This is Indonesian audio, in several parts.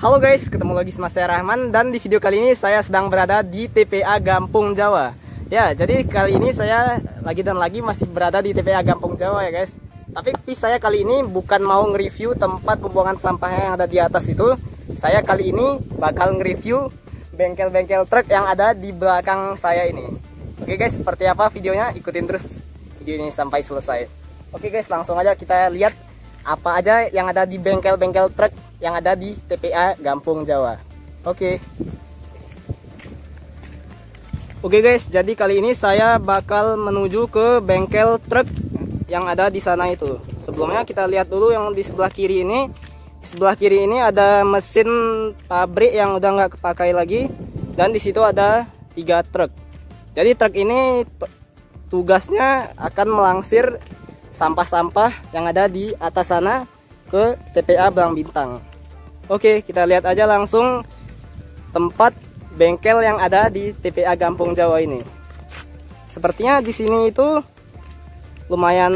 Halo guys, ketemu lagi sama saya Rahman, dan di video kali ini saya sedang berada di TPA Gampung Jawa. Ya, jadi kali ini saya lagi masih berada di TPA Gampung Jawa ya guys. Tapi saya kali ini bukan mau nge-review tempat pembuangan sampah yang ada di atas itu. Saya kali ini bakal nge-review bengkel-bengkel truk yang ada di belakang saya ini. Oke guys, seperti apa videonya? Ikutin terus video ini sampai selesai. Oke guys, langsung aja kita lihat apa aja yang ada di bengkel-bengkel truk yang ada di TPA Gampung Jawa. Oke guys, jadi kali ini saya bakal menuju ke bengkel truk yang ada di sana itu. Sebelumnya kita lihat dulu yang di sebelah kiri ini. Di sebelah kiri ini ada mesin pabrik yang udah nggak kepakai lagi, dan di situ ada 3 truk. Jadi truk ini tugasnya akan melangsir sampah-sampah yang ada di atas sana ke TPA Belang Bintang. Oke, kita lihat aja langsung tempat bengkel yang ada di TPA Gampung Jawa ini. Sepertinya di sini itu lumayan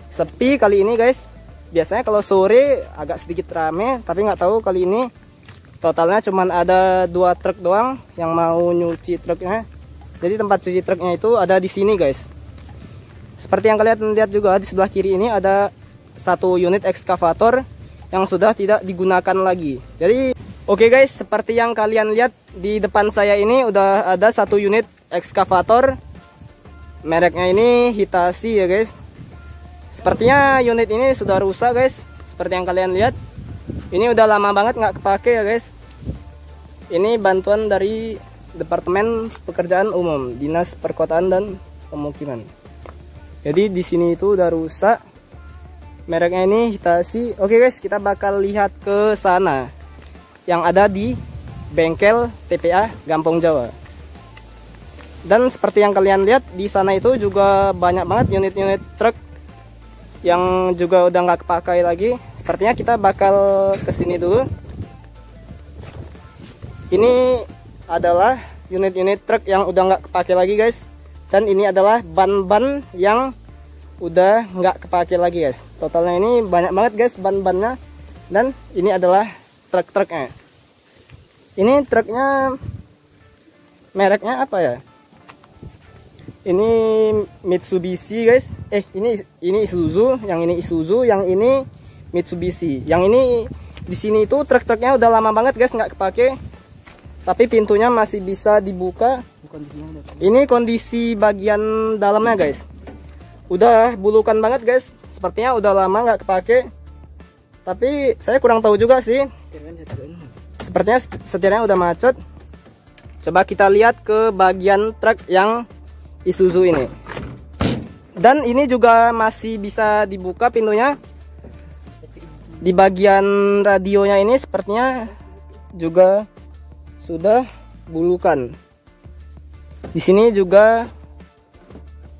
sepi kali ini guys. Biasanya kalau sore agak sedikit rame, tapi nggak tahu kali ini totalnya cuman ada 2 truk doang yang mau nyuci truknya. Jadi tempat cuci truknya itu ada di sini guys. Seperti yang kalian lihat juga di sebelah kiri ini ada 1 unit ekskavator yang sudah tidak digunakan lagi. Jadi oke guys, seperti yang kalian lihat di depan saya ini udah ada 1 unit ekskavator. Mereknya ini Hitachi ya guys. Sepertinya unit ini sudah rusak guys. Seperti yang kalian lihat, ini udah lama banget nggak kepake ya guys. Ini bantuan dari Departemen Pekerjaan Umum, Dinas Perkotaan dan Pemukiman. Jadi di sini itu udah rusak. Mereknya ini Hitachi. Oke guys, kita bakal lihat ke sana yang ada di bengkel TPA Gampung Jawa. Dan seperti yang kalian lihat di sana itu juga banyak banget unit-unit truk yang juga udah nggak kepakai lagi. Sepertinya kita bakal kesini dulu. Ini adalah unit-unit truk yang udah nggak kepakai lagi guys. Dan ini adalah ban-ban yang udah nggak kepake lagi guys. Totalnya ini banyak banget guys ban-bannya. Dan ini adalah truk-truknya. Ini truknya mereknya apa ya? Ini Mitsubishi guys. Ini Isuzu, yang ini Isuzu, yang ini Mitsubishi. Yang ini di sini itu truk-truknya udah lama banget guys nggak kepake. Tapi pintunya masih bisa dibuka. Ini kondisi bagian dalamnya guys. Udah bulukan banget guys. Sepertinya udah lama nggak kepake. Tapi saya kurang tahu juga sih. Sepertinya setirnya udah macet. Coba kita lihat ke bagian truk yang Isuzu ini. Dan ini juga masih bisa dibuka pintunya. Di bagian radionya ini sepertinya juga sudah bulukan. Di sini juga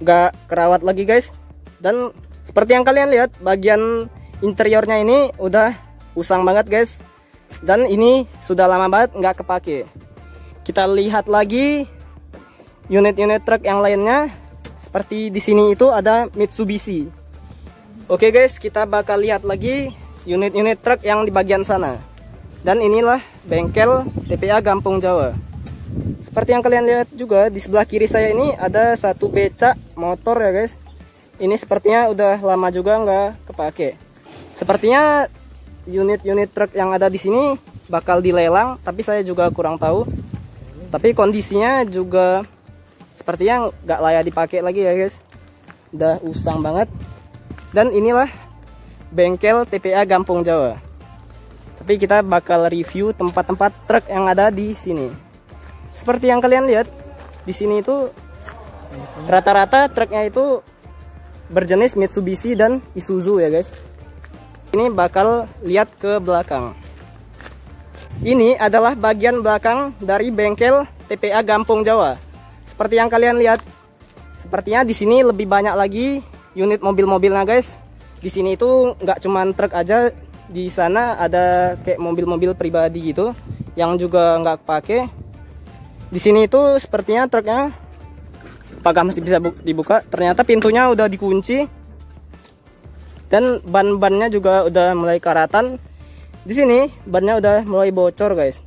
nggak kerawat lagi guys. Dan seperti yang kalian lihat, bagian interiornya ini udah usang banget guys. Dan ini sudah lama banget nggak kepake. Kita lihat lagi unit-unit truk yang lainnya. Seperti di sini itu ada Mitsubishi. Oke guys, kita bakal lihat lagi unit-unit truk yang di bagian sana. Dan inilah bengkel TPA Gampung Jawa. Seperti yang kalian lihat juga di sebelah kiri saya ini ada 1 becak motor ya guys. Ini sepertinya udah lama juga nggak kepake. Sepertinya unit-unit truk yang ada di sini bakal dilelang, tapi saya juga kurang tahu. Tapi kondisinya juga sepertinya nggak layak dipakai lagi ya guys. Udah usang banget. Dan inilah bengkel TPA Gampung Jawa. Tapi kita bakal review tempat-tempat truk yang ada di sini. Seperti yang kalian lihat di sini itu rata-rata truknya itu berjenis Mitsubishi dan Isuzu ya guys. Ini bakal lihat ke belakang. Ini adalah bagian belakang dari bengkel TPA Gampung Jawa. Seperti yang kalian lihat, sepertinya di sini lebih banyak lagi unit mobil-mobilnya guys. Di sini itu nggak cuman truk aja, di sana ada kayak mobil-mobil pribadi gitu yang juga nggak kepake. Di sini itu sepertinya truknya pagar masih bisa dibuka. Ternyata pintunya udah dikunci. Dan ban-bannya juga udah mulai karatan. Di sini bannya udah mulai bocor guys.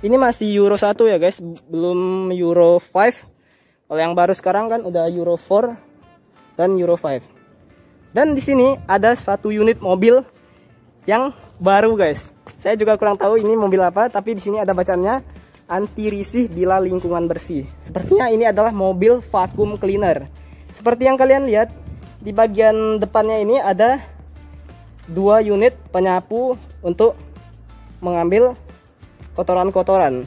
Ini masih Euro 1 ya guys, belum Euro 5. Kalau yang baru sekarang kan udah Euro 4 dan Euro 5. Dan di sini ada satu unit mobil yang baru guys. Saya juga kurang tahu ini mobil apa, tapi di sini ada bacanya anti risih bila lingkungan bersih. Sepertinya ini adalah mobil vacuum cleaner. Seperti yang kalian lihat, di bagian depannya ini ada 2 unit penyapu untuk mengambil kotoran-kotoran.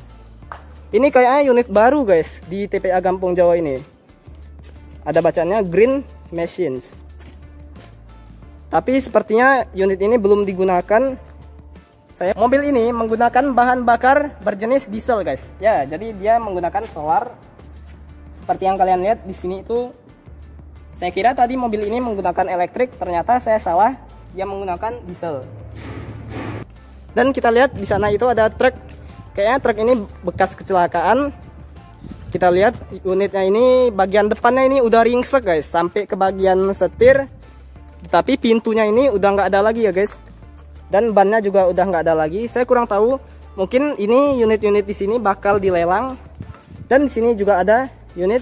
Ini kayaknya unit baru guys di TPA Kampung Jawa ini. Ada bacanya Green Machines. Tapi sepertinya unit ini belum digunakan. Mobil ini menggunakan bahan bakar berjenis diesel guys. Ya, jadi dia menggunakan solar. Seperti yang kalian lihat di sini itu, saya kira tadi mobil ini menggunakan elektrik, ternyata saya salah, dia menggunakan diesel. Dan kita lihat di sana itu ada truk. Kayaknya truk ini bekas kecelakaan. Kita lihat unitnya ini, bagian depannya ini udah ringsek guys, sampai ke bagian setir. Tapi pintunya ini udah nggak ada lagi ya guys. Dan bannya juga udah nggak ada lagi. Saya kurang tahu, mungkin ini unit-unit di sini bakal dilelang. Dan di sini juga ada unit.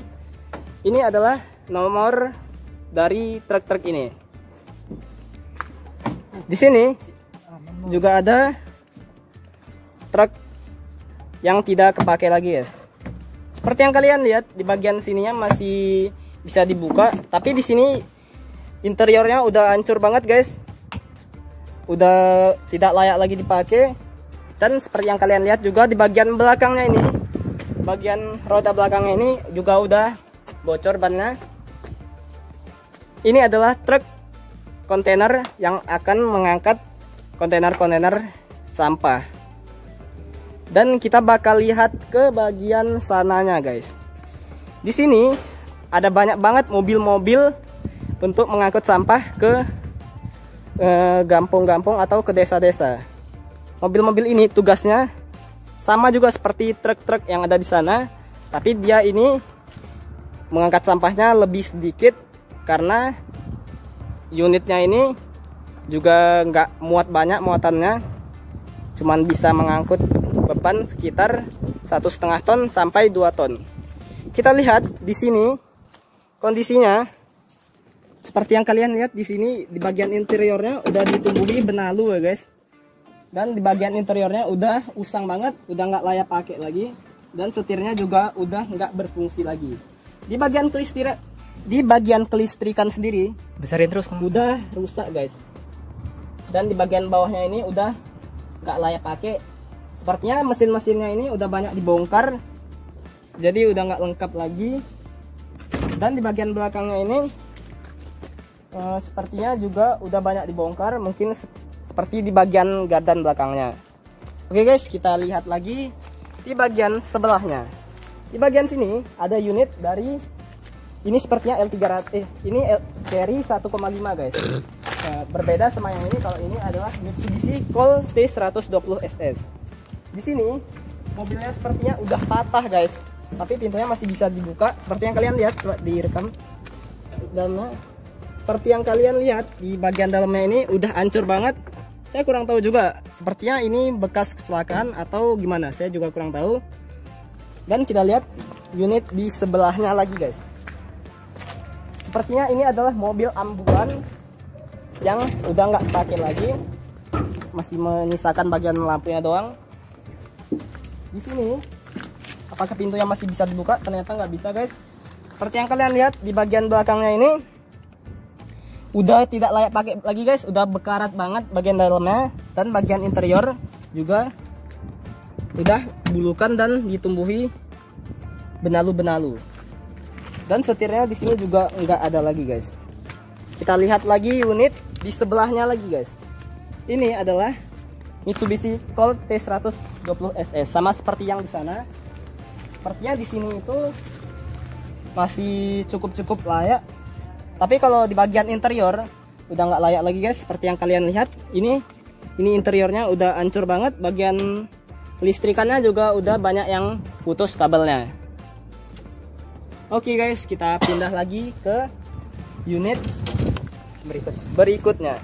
Ini adalah nomor dari truk-truk ini. Di sini juga ada truk yang tidak kepake lagi ya. Seperti yang kalian lihat di bagian sininya masih bisa dibuka, tapi di sini interiornya udah hancur banget guys. Udah tidak layak lagi dipakai. Dan seperti yang kalian lihat juga di bagian belakangnya ini, bagian roda belakangnya ini juga udah bocor bannya. Ini adalah truk kontainer yang akan mengangkat kontainer-kontainer sampah. Dan kita bakal lihat ke bagian sananya guys. Di sini ada banyak banget mobil-mobil untuk mengangkut sampah ke kampung-kampung atau ke desa-desa. Mobil-mobil ini tugasnya sama juga seperti truk-truk yang ada di sana, tapi dia ini mengangkat sampahnya lebih sedikit karena unitnya ini juga nggak muat banyak muatannya, cuman bisa mengangkut beban sekitar 1,5 ton sampai 2 ton. Kita lihat di sini kondisinya seperti yang kalian lihat di sini. Di bagian interiornya udah ditumbuhi benalu ya guys. Dan di bagian interiornya udah usang banget, udah nggak layak pakai lagi. Dan setirnya juga udah nggak berfungsi lagi. Di bagian kelistrikan sendiri besarin terus udah rusak guys. Dan di bagian bawahnya ini udah nggak layak pakai. Sepertinya mesin-mesinnya ini udah banyak dibongkar, jadi udah nggak lengkap lagi. Dan di bagian belakangnya ini sepertinya juga udah banyak dibongkar, mungkin seperti di bagian gardan belakangnya. Oke guys, kita lihat lagi di bagian sebelahnya. Di bagian sini ada unit dari ini, sepertinya L300. Ini seri 1,5 guys. Berbeda sama yang ini. Kalau ini adalah Mitsubishi Colt T120 SS. Di sini mobilnya sepertinya udah patah guys, tapi pintunya masih bisa dibuka. Seperti yang kalian lihat, coba direkam dalamnya. Seperti yang kalian lihat di bagian dalamnya ini udah hancur banget. Saya kurang tahu juga, sepertinya ini bekas kecelakaan atau gimana, saya juga kurang tahu. Dan kita lihat unit di sebelahnya lagi guys. Sepertinya ini adalah mobil ambulan yang udah nggak pakai lagi, masih menyisakan bagian lampunya doang. Di sini apakah pintunya masih bisa dibuka? Ternyata nggak bisa guys. Seperti yang kalian lihat di bagian belakangnya ini udah tidak layak pakai lagi guys, udah bekarat banget bagian dalamnya. Dan bagian interior juga udah bulukan dan ditumbuhi benalu-benalu. Dan setirnya di sini juga nggak ada lagi guys. Kita lihat lagi unit di sebelahnya lagi guys. Ini adalah Mitsubishi Colt T120 SS, sama seperti yang di sana. Sepertinya di sini itu masih cukup layak. Tapi kalau di bagian interior udah nggak layak lagi guys. Seperti yang kalian lihat, ini interiornya udah hancur banget. Bagian listrikannya juga udah banyak yang putus kabelnya. Oke guys, kita pindah lagi ke unit berikutnya.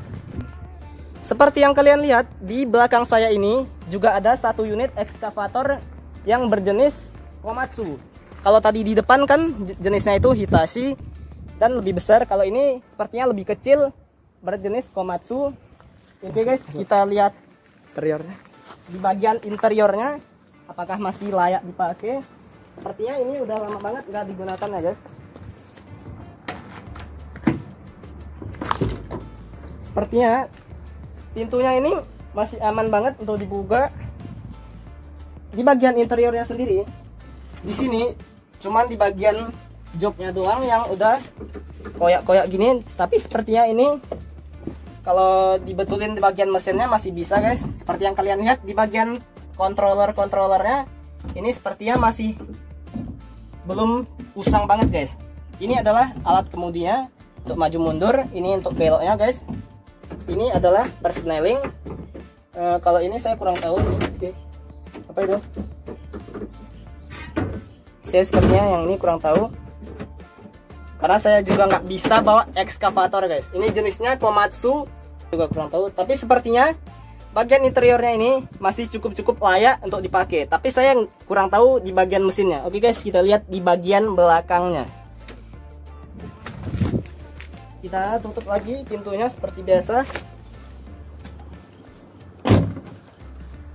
Seperti yang kalian lihat di belakang saya ini juga ada satu unit ekskavator yang berjenis Komatsu. Kalau tadi di depan kan jenisnya itu Hitachi dan lebih besar. Kalau ini sepertinya lebih kecil, berjenis Komatsu. Oke guys, kita lihat interiornya. Di bagian interiornya apakah masih layak dipakai? Sepertinya ini udah lama banget nggak digunakan ya guys. Sepertinya pintunya ini masih aman banget untuk dibuka. Di bagian interiornya sendiri, di sini cuman di bagian joknya doang yang udah koyak-koyak gini. Tapi sepertinya ini kalau dibetulin di bagian mesinnya masih bisa guys. Seperti yang kalian lihat di bagian controllernya ini sepertinya masih belum usang banget guys. Ini adalah alat kemudinya untuk maju mundur. Ini untuk beloknya guys. Ini adalah persneling. Kalau ini saya kurang tahu sih. Oke. Apa itu? Saya sepertinya yang ini kurang tahu. Karena saya juga nggak bisa bawa ekskavator guys. Ini jenisnya Komatsu, juga kurang tahu. Tapi sepertinya bagian interiornya ini masih cukup layak untuk dipakai. Tapi saya kurang tahu di bagian mesinnya. Oke guys, kita lihat di bagian belakangnya. Kita tutup lagi pintunya seperti biasa.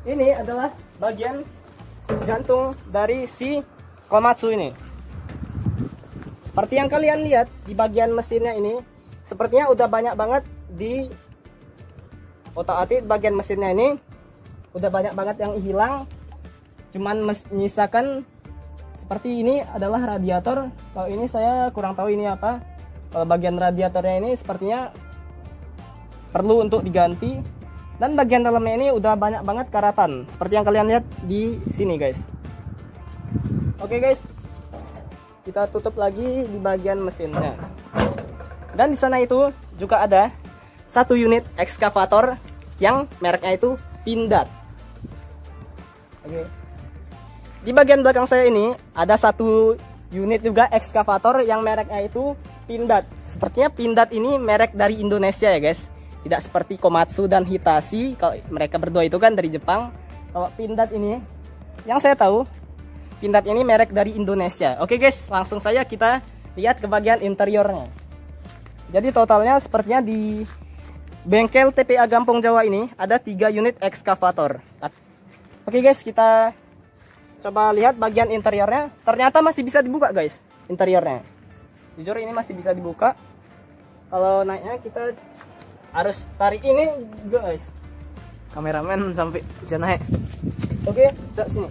Ini adalah bagian jantung dari si Komatsu ini. Seperti yang kalian lihat di bagian mesinnya ini, sepertinya udah banyak banget di otak-atik bagian mesinnya ini. Udah banyak banget yang hilang. Cuman menyisakan seperti ini adalah radiator. Kalau ini saya kurang tahu ini apa. Kalau bagian radiatornya ini sepertinya perlu untuk diganti. Dan bagian dalamnya ini udah banyak banget karatan. Seperti yang kalian lihat di sini guys. Oke guys, kita tutup lagi di bagian mesinnya. Dan di sana itu juga ada satu unit ekskavator yang mereknya itu Pindad. Oke. Di bagian belakang saya ini ada satu unit juga ekskavator yang mereknya itu Pindad. Sepertinya Pindad ini merek dari Indonesia ya guys. Tidak seperti Komatsu dan Hitachi. Kalau mereka berdua itu kan dari Jepang. Kalau Pindad ini, yang saya tahu Pindad ini merek dari Indonesia. Oke guys, langsung saja kita lihat ke bagian interiornya. Jadi totalnya sepertinya di bengkel TPA Gampong Jawa ini ada 3 unit ekskavator. Oke guys, kita coba lihat bagian interiornya. Ternyata masih bisa dibuka guys, interiornya. Jujur ini masih bisa dibuka. Kalau naiknya kita harus tarik ini guys. Kameramen sampai bisa naik. Oke, ke sini.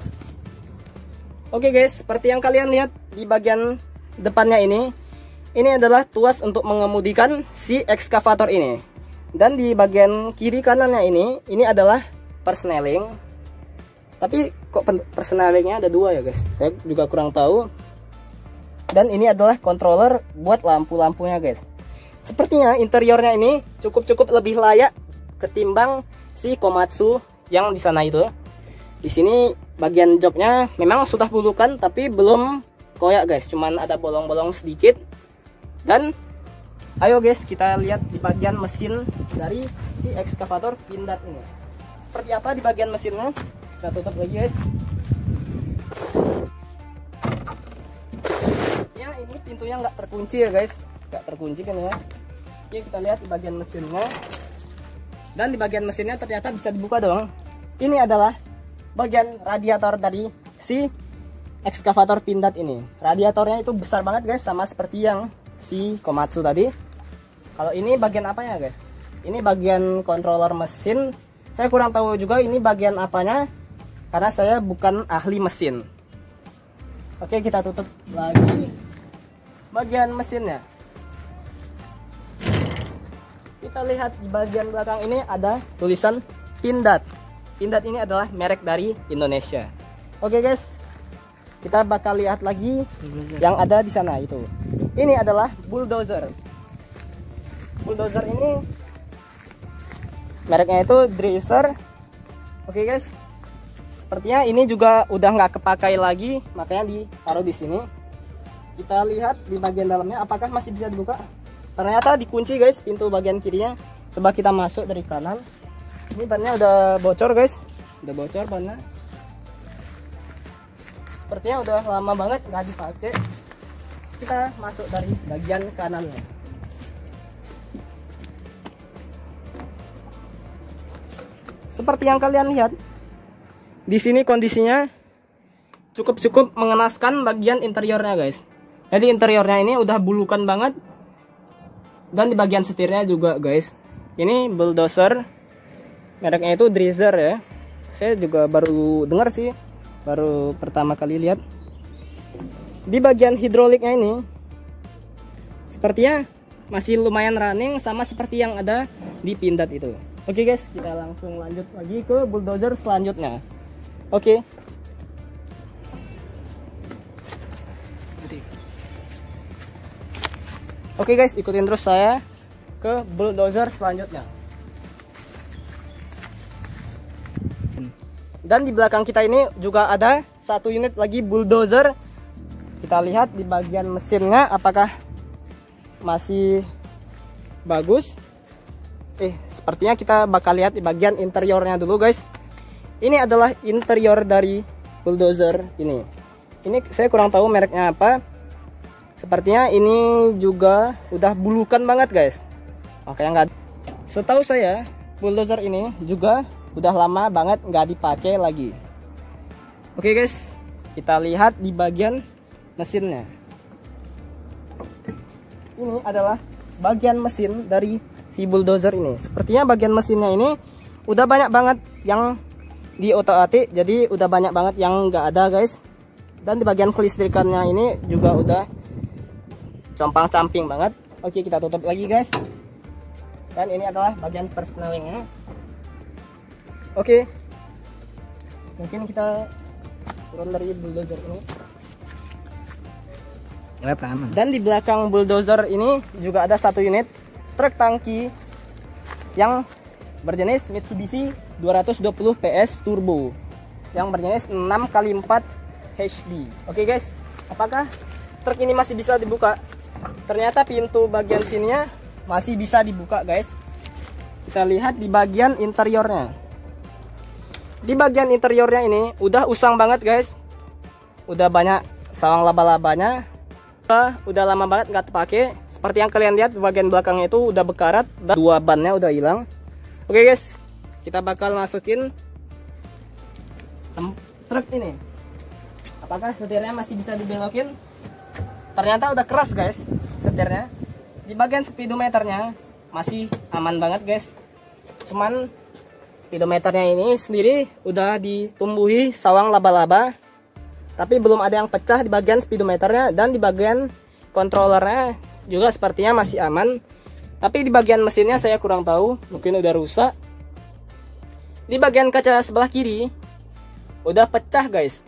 Oke guys, seperti yang kalian lihat di bagian depannya ini adalah tuas untuk mengemudikan si ekskavator ini. Dan di bagian kiri kanannya ini adalah persneling. Tapi kok persnelingnya ada 2 ya guys? Saya juga kurang tahu. Dan ini adalah controller buat lampu-lampunya guys. Sepertinya interiornya ini cukup lebih layak ketimbang si Komatsu yang di sana itu. Di sini bagian joknya memang sudah bulukan tapi belum koyak guys, cuman ada bolong-bolong sedikit. Dan ayo guys, kita lihat di bagian mesin dari si ekskavator Pindad ini. Seperti apa di bagian mesinnya? Kita tutup lagi guys. Ya, ini pintunya nggak terkunci ya guys. Nggak terkunci kan ya. Oke, kita lihat di bagian mesinnya. Dan di bagian mesinnya ternyata bisa dibuka dong. Ini adalah bagian radiator dari si ekskavator Pindad ini. Radiatornya itu besar banget guys, sama seperti yang si Komatsu tadi. Kalau ini bagian apanya guys? Ini bagian controller mesin. Saya kurang tahu juga ini bagian apanya, karena saya bukan ahli mesin. Oke, kita tutup lagi bagian mesinnya. Kita lihat di bagian belakang ini ada tulisan Pindad. Pindad ini adalah merek dari Indonesia. Oke guys, kita bakal lihat lagi yang ada di sana itu. Ini adalah bulldozer. Bulldozer ini mereknya itu Dresser. Oke guys, sepertinya ini juga udah nggak kepakai lagi, makanya ditaruh di sini. Kita lihat di bagian dalamnya apakah masih bisa dibuka. Ternyata dikunci guys pintu bagian kirinya. Coba kita masuk dari kanan. Ini bannya udah bocor guys, udah bocor bannya. Sepertinya udah lama banget nggak dipakai. Kita masuk dari bagian kanannya. Seperti yang kalian lihat, di sini kondisinya cukup mengenaskan bagian interiornya guys. Jadi interiornya ini udah bulukan banget, dan di bagian setirnya juga guys. Ini bulldozer, mereknya itu Dreiser ya. Saya juga baru dengar sih, baru pertama kali lihat. Di bagian hidroliknya ini sepertinya masih lumayan running, sama seperti yang ada di Pindad itu. Oke guys, kita langsung lanjut lagi ke bulldozer selanjutnya. Oke. Oke guys, ikutin terus saya ke bulldozer selanjutnya. Dan di belakang kita ini juga ada satu unit lagi bulldozer. Kita lihat di bagian mesinnya apakah masih bagus. Sepertinya kita bakal lihat di bagian interiornya dulu guys. Ini adalah interior dari bulldozer ini. Ini saya kurang tahu mereknya apa. Sepertinya ini juga udah bulukan banget guys. Makanya nggak. Setahu saya bulldozer ini juga udah lama banget nggak dipakai lagi. Oke guys, kita lihat di bagian mesinnya. Ini adalah bagian mesin dari si bulldozer ini. Sepertinya bagian mesinnya ini udah banyak banget yang di otak-atik, jadi udah banyak banget yang nggak ada guys. Dan di bagian kelistrikannya ini juga udah compang-camping banget. Oke, kita tutup lagi guys. Dan ini adalah bagian persnelingnya. Oke, mungkin kita turun dari bulldozer ini. Dan di belakang bulldozer ini juga ada satu unit truk tangki yang berjenis Mitsubishi 220 PS turbo yang berjenis 6x4 HD. Oke guys, apakah truk ini masih bisa dibuka? Ternyata pintu bagian sininya masih bisa dibuka guys. Kita lihat di bagian interiornya. Di bagian interiornya ini udah usang banget guys. Udah banyak sawang laba-labanya. Udah lama banget nggak terpakai. Seperti yang kalian lihat, bagian belakangnya itu udah bekarat dan dua bannya udah hilang. Oke guys, kita bakal masukin truk ini. Apakah setirnya masih bisa dibelokin? Ternyata udah keras guys setirnya. Di bagian speedometernya masih aman banget guys. Cuman speedometernya ini sendiri udah ditumbuhi sawang laba-laba, tapi belum ada yang pecah di bagian speedometernya. Dan di bagian controllernya juga sepertinya masih aman, tapi di bagian mesinnya saya kurang tahu, mungkin udah rusak. Di bagian kaca sebelah kiri udah pecah guys.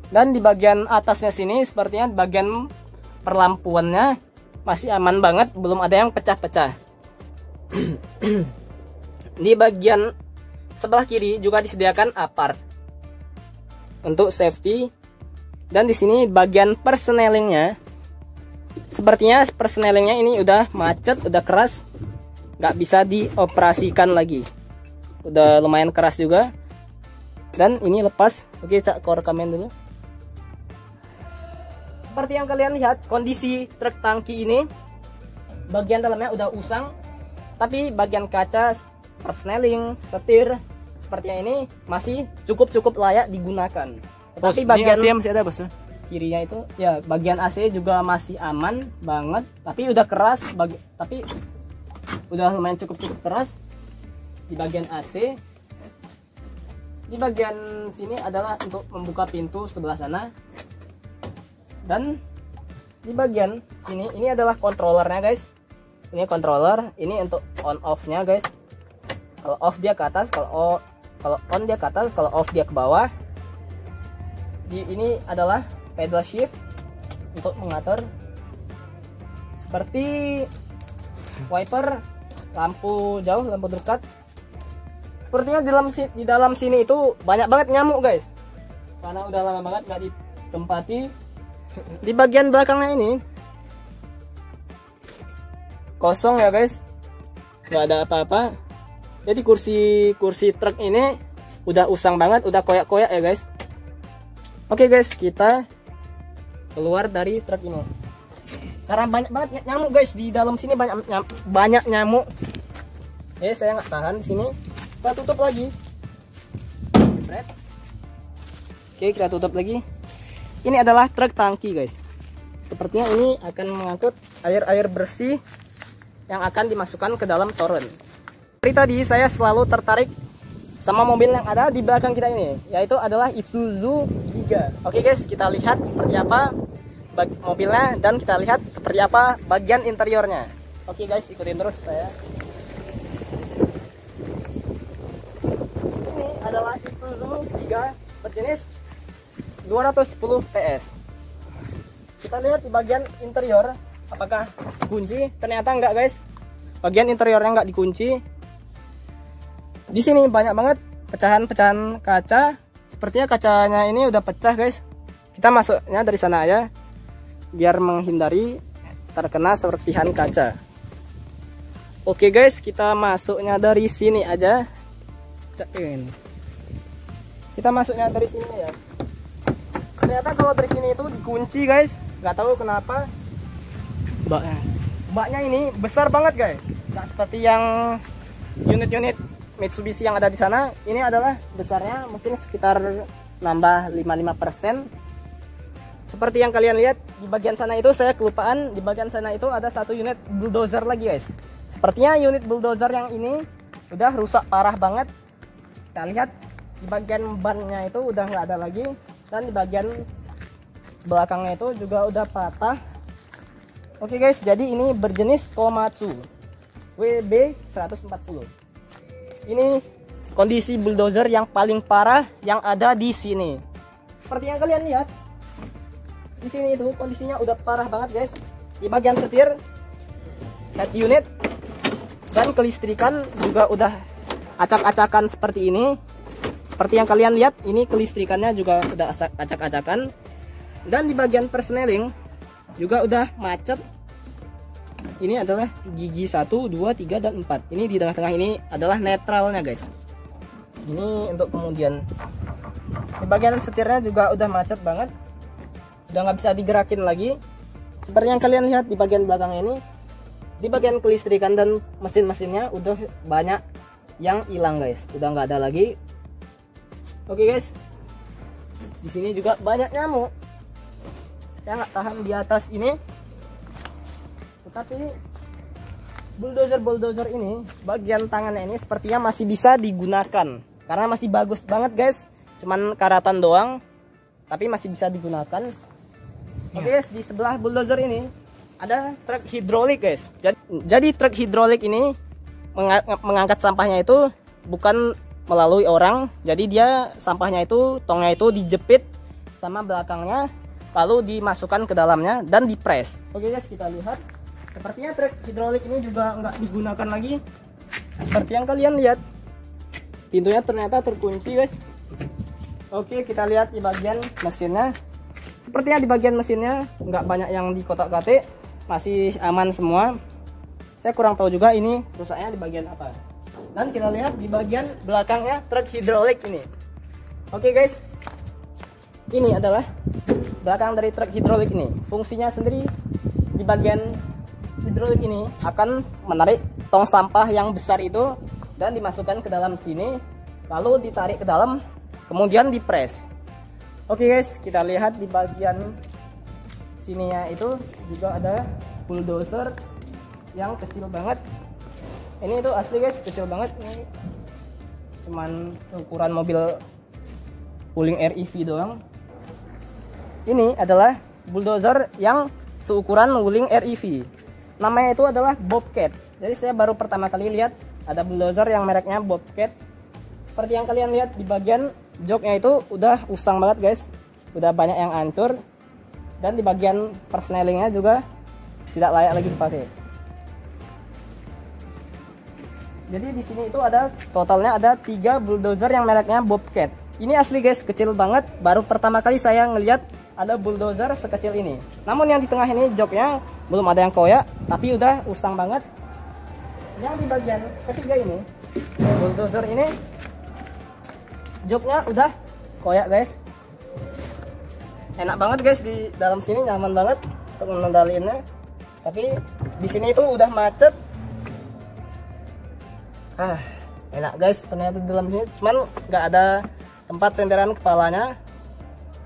Dan di bagian atasnya sini sepertinya bagian perlampuannya masih aman banget, belum ada yang pecah-pecah. Di bagian sebelah kiri juga disediakan apart untuk safety. Dan di sini bagian persnelingnya, sepertinya persnelingnya ini udah macet, udah keras, nggak bisa dioperasikan lagi. Udah lumayan keras juga. Dan ini lepas. Oke, cak rekaman dulu. Seperti yang kalian lihat, kondisi truk tangki ini bagian dalamnya udah usang, tapi bagian kaca, persneling, setir sepertinya ini masih cukup layak digunakan. Bos, tapi bagian AC masih ada bos? Kirinya itu ya, bagian AC juga masih aman banget, tapi udah keras, tapi udah lumayan cukup keras di bagian AC. Di bagian sini adalah untuk membuka pintu sebelah sana. Dan di bagian sini ini adalah controllernya guys. Ini controller, ini untuk on off nya guys. Kalau off dia ke atas, kalau on dia ke atas, kalau off dia ke bawah. Ini adalah pedal shift untuk mengatur, seperti wiper, lampu jauh, lampu dekat. Sepertinya di dalam sini itu banyak banget nyamuk guys, karena udah lama banget nggak ditempati. Di bagian belakangnya ini kosong ya guys, nggak ada apa-apa. Jadi kursi truk ini udah usang banget, udah koyak-koyak ya guys. Oke guys, kita keluar dari truk ini. Karena banyak banget nyamuk guys di dalam sini, banyak nyamuk. Saya nggak tahan di sini. Kita tutup lagi. Oke, kita tutup lagi. Ini adalah truk tangki guys. Sepertinya ini akan mengangkut air bersih yang akan dimasukkan ke dalam toren. Dari tadi saya selalu tertarik sama mobil yang ada di belakang kita ini, yaitu adalah Isuzu Giga. Oke guys, kita lihat seperti apa mobilnya dan kita lihat seperti apa bagian interiornya. Oke guys, ikutin terus saya. Ini adalah Isuzu Giga berjenis 210 PS. Kita lihat di bagian interior apakah dikunci. Ternyata enggak guys, bagian interiornya enggak dikunci. Di sini banyak banget pecahan-pecahan kaca. Sepertinya kacanya ini udah pecah guys. Kita masuknya dari sana aja biar menghindari terkena serpihan kaca. Oke guys, kita masuknya dari sini aja. Kita masuknya dari sini ya. Ternyata kalau dari sini itu dikunci guys. Nggak tahu kenapa. Baknya ini besar banget guys. Nggak seperti yang unit-unit Mitsubishi yang ada di sana. Ini adalah besarnya mungkin sekitar nambah 55%. Seperti yang kalian lihat di bagian sana itu, saya kelupaan di bagian sana itu ada satu unit bulldozer lagi guys. Sepertinya unit bulldozer yang ini udah rusak parah banget. Kita lihat di bagian bannya itu udah nggak ada lagi, dan di bagian belakangnya itu juga udah patah. Oke guys, jadi ini berjenis Komatsu WB 140. Ini kondisi bulldozer yang paling parah yang ada di sini. Seperti yang kalian lihat, di sini itu kondisinya udah parah banget guys. Di bagian setir, head unit, dan kelistrikan juga udah acak-acakan seperti ini. Seperti yang kalian lihat, ini kelistrikannya juga udah acak-acakan. Dan di bagian persneling juga udah macet. Ini adalah gigi 1, 2, 3, dan 4. Ini di tengah-tengah ini adalah netralnya guys. Ini untuk kemudian di bagian setirnya juga udah macet banget, udah nggak bisa digerakin lagi. Seperti yang kalian lihat di bagian belakang ini, di bagian kelistrikan dan mesin-mesinnya udah banyak yang hilang guys, udah nggak ada lagi. Oke guys, di sini juga banyak nyamuk. Saya nggak tahan di atas ini. Tetapi bulldozer ini bagian tangannya ini sepertinya masih bisa digunakan karena masih bagus banget guys. Cuman karatan doang, tapi masih bisa digunakan. Oke guys, di sebelah bulldozer ini ada truk hidrolik guys. Jadi truk hidrolik ini mengangkat sampahnya itu bukan melalui orang. Jadi dia sampahnya itu, tongnya itu dijepit sama belakangnya, lalu dimasukkan ke dalamnya dan dipres. Oke guys, kita lihat. Sepertinya truk hidrolik ini juga nggak digunakan lagi. Seperti yang kalian lihat, pintunya ternyata terkunci guys. Oke, kita lihat di bagian mesinnya. Sepertinya di bagian mesinnya nggak banyak yang dikotak-katik, masih aman semua. Saya kurang tahu juga ini rusaknya di bagian apa. Dan kita lihat di bagian belakangnya truk hidrolik ini. Oke guys, ini adalah belakang dari truk hidrolik ini. Fungsinya sendiri di bagian hidrolik ini akan menarik tong sampah yang besar itu dan dimasukkan ke dalam sini, lalu ditarik ke dalam, kemudian dipres. Oke guys, kita lihat di bagian sininya itu juga ada bulldozer yang kecil banget. Ini itu asli guys, kecil banget. Ini cuman ukuran mobil Wuling REV doang. Ini adalah bulldozer yang seukuran Wuling REV. Namanya itu adalah Bobcat. Jadi saya baru pertama kali lihat ada bulldozer yang mereknya Bobcat. Seperti yang kalian lihat di bagian joknya itu udah usang banget guys, udah banyak yang hancur. Dan di bagian persnelingnya juga tidak layak lagi dipakai. Jadi di sini itu ada totalnya ada 3 bulldozer yang mereknya Bobcat. Ini asli guys, kecil banget. Baru pertama kali saya ngelihat ada bulldozer sekecil ini. Namun yang di tengah ini joknya belum ada yang koyak, tapi udah usang banget. yang di bagian ketiga ini, bulldozer ini joknya udah koyak guys. Enak banget guys, di dalam sini nyaman banget untuk mengendaliinnya. Tapi di sini itu udah macet. Enak guys, ternyata di dalam sini cuman nggak ada tempat senderan kepalanya.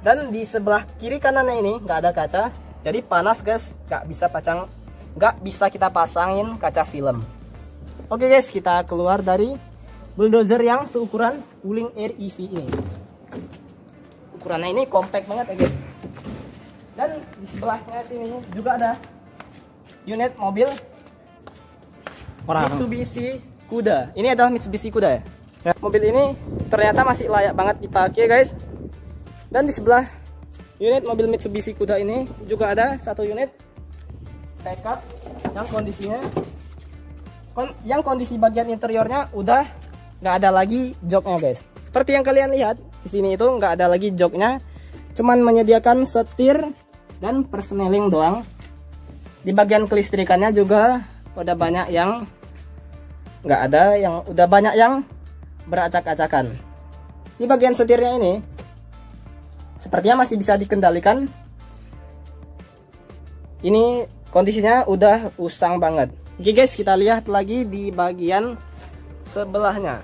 Dan di sebelah kiri kanannya ini nggak ada kaca, jadi panas guys, nggak bisa kita pasangin kaca film. Oke guys, kita keluar dari bulldozer yang seukuran Wuling Air EV ini. Ukurannya ini compact banget ya guys. Dan di sebelahnya sini juga ada unit mobil Mitsubishi Kuda. Ini adalah Mitsubishi Kuda ya. Mobil ini ternyata masih layak banget dipakai guys. Dan di sebelah unit mobil Mitsubishi Kuda ini juga ada satu unit pickup yang kondisi bagian interiornya udah nggak ada lagi joknya guys. Seperti yang kalian lihat di sini itu nggak ada lagi joknya, cuman menyediakan setir dan persneling doang. Di bagian kelistrikannya juga udah banyak yang nggak ada, yang udah banyak yang beracak-acakan. Di bagian setirnya ini sepertinya masih bisa dikendalikan. Ini kondisinya udah usang banget. Oke guys, kita lihat lagi di bagian sebelahnya.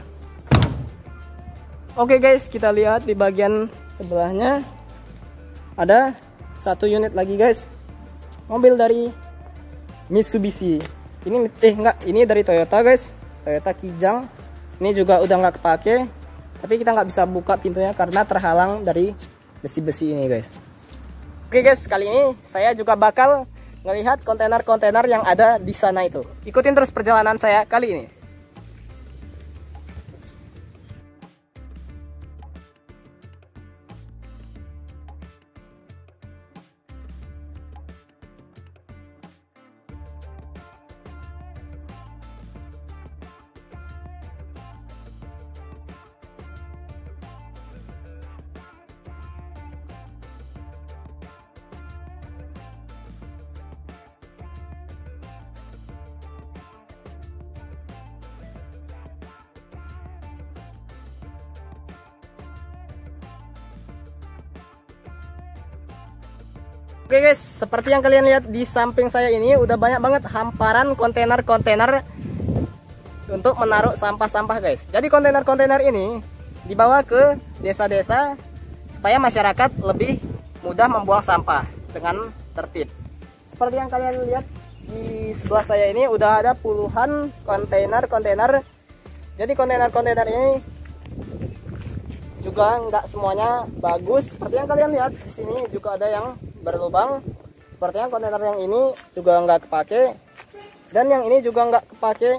Oke guys, kita lihat di bagian sebelahnya ada satu unit lagi guys, mobil dari Mitsubishi. Ini dari Toyota guys, Toyota Kijang. Ini juga udah nggak kepake, tapi kita nggak bisa buka pintunya karena terhalang dari besi-besi ini guys. Oke guys, kali ini saya juga bakal ngelihat kontainer-kontainer yang ada di sana itu. Ikutin terus perjalanan saya kali ini. Oke guys, seperti yang kalian lihat di samping saya ini udah banyak banget hamparan kontainer-kontainer untuk menaruh sampah-sampah guys. Jadi kontainer-kontainer ini dibawa ke desa-desa supaya masyarakat lebih mudah membuang sampah dengan tertib. Seperti yang kalian lihat di sebelah saya ini udah ada puluhan kontainer-kontainer. Jadi kontainer-kontainer ini juga nggak semuanya bagus. Seperti yang kalian lihat di sini juga ada yang berlubang. Sepertinya kontainer yang ini juga nggak kepake, dan yang ini juga nggak kepake.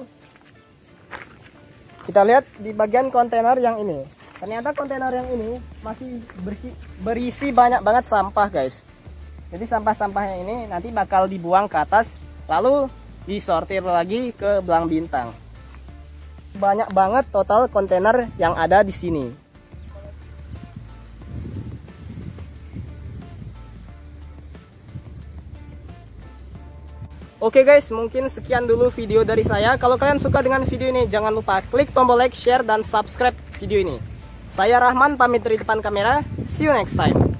Kita lihat di bagian kontainer yang ini, ternyata kontainer yang ini masih berisi banyak banget sampah guys. Jadi sampah-sampahnya ini nanti bakal dibuang ke atas, lalu disortir lagi ke belang bintang. Banyak banget total kontainer yang ada di sini. Oke guys, mungkin sekian dulu video dari saya. Kalau kalian suka dengan video ini, jangan lupa klik tombol like, share, dan subscribe video ini. Saya Rahman, pamit dari depan kamera. See you next time.